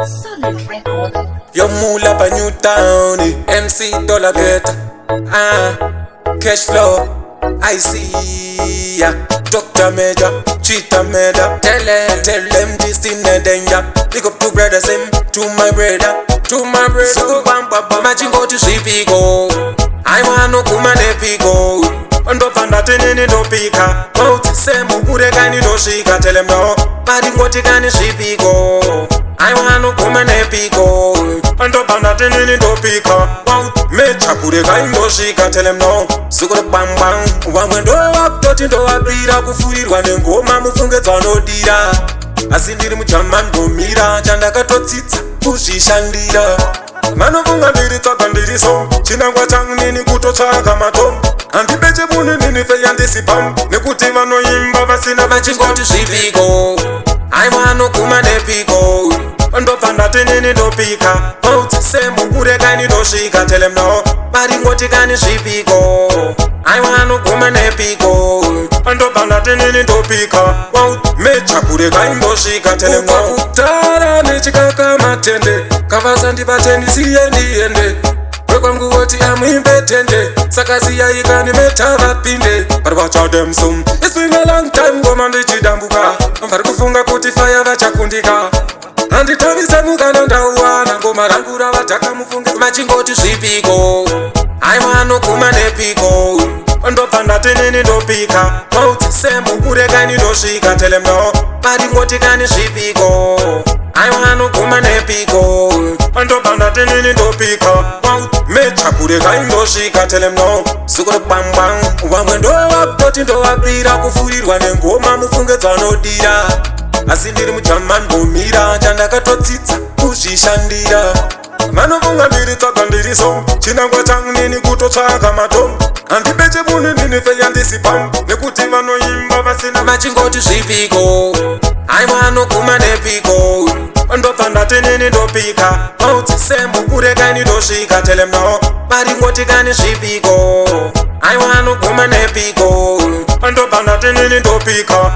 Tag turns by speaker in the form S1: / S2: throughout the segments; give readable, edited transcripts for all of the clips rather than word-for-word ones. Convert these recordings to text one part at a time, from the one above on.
S1: Solid record.
S2: Yo mula pa New Town, MC Dollar Beta, cash flow, I see ya. Dr. Major, Cheetah Major, tell them this in the danger. Pick up two brothers, him, to my brother. So bam bam bam, machingo to Zvipiko. I wanna come and epiko. Ndopanda tenene ndopika. Mauti semu kureka ni ndoshika. Tell them no, bari ngotika ni Zvipiko. I wanna come and epiko. Ndopanda tenene ndopika. Mauti mecha kureka ndoshika. Tell them no, sukure bam bam. Wamwe ndo waptoti ndo wabira kufurirwa nengoma mufunge dzanodira. Asi ndiri mujaman ngomira chandakatotsitsa kuzvishandira. Manovunga ndiri tsvaga ndiri so chinangwa changu nini kutotsvaga matombo. Handibeche munhu nini feyandisi pam nekuti vanoimba vasina vachingoti Zvipiko. Aiwanoguma nepiko. Ndobva ndati nini ndopika. Mautsi semu kureka ndosvika. Tell them no, vari ngoti kani Zvipiko. Aiwanoguma nepiko. Ndobva ndati nini ndopika. Mecha kureka ndosvika. Tell them no. Kutara nechikaka matende. Kavasandibate ndiende. Wekwangu woti amuimbe tende. Sakaziya ikani meta vapinde. But watch out them soon. It's been a long time ngoma ndichidambuka. Vari kufunga kuti fire vachakundika. Handitavisa mukana ndauwana. Ngoma rangu ravataka mufunge machingoti Zvipiko. Aiwanoguma nepiko. Ndobva ndati nini ndopika. Mautsi semu kureka ndosvika. Tell them no, vari ngoti kani Zvipiko. Aiwanoguma nepiko. Ndobva ndati nini ndopika. Mecha kureka ndosvika. Tell them no, sukure bam bam. Wamwe ndo waptoti ndo wabira kufurirwa nengoma mufunge dzanodira. Asi ndiri mujaman ngomira chandakatotsitsa kuzvishandira. Manovunga ndiri tsvaga ndiri so chinangwa changu nini kutotsvaga matombo. Handibeche munhu nini feyandisi pam nekuti vanoimba vasina vachingoti Zvipiko. Aiwanoguma nepiko. Ndobva ndati nini ndopika. Mautsi semu kureka ndosvika. Tell them no, vari ngoti kani Zvipiko. Aiwanoguma nepiko. Ndobva ndati nini ndopika.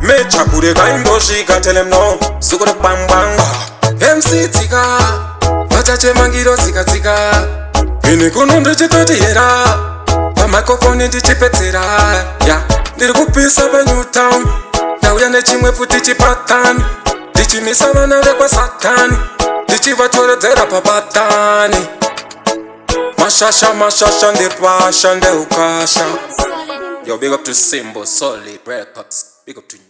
S2: Mecha kureka ndosvika. Tell them no, sukure bam bam. MC tsika vachachemangiro tsika. Ini kuno ndichitotiyera pamicrophone ndichipedzera. Ndiri kupisa pa New Town. Ndauya nechimwe futi chipatani. Ndichimisa vana vekwasatani. Ndichivatoredzera pabatani. Mashasha ndepasha ndeukasha. Yo, big up to Simbo, Solid Records. Big up to you.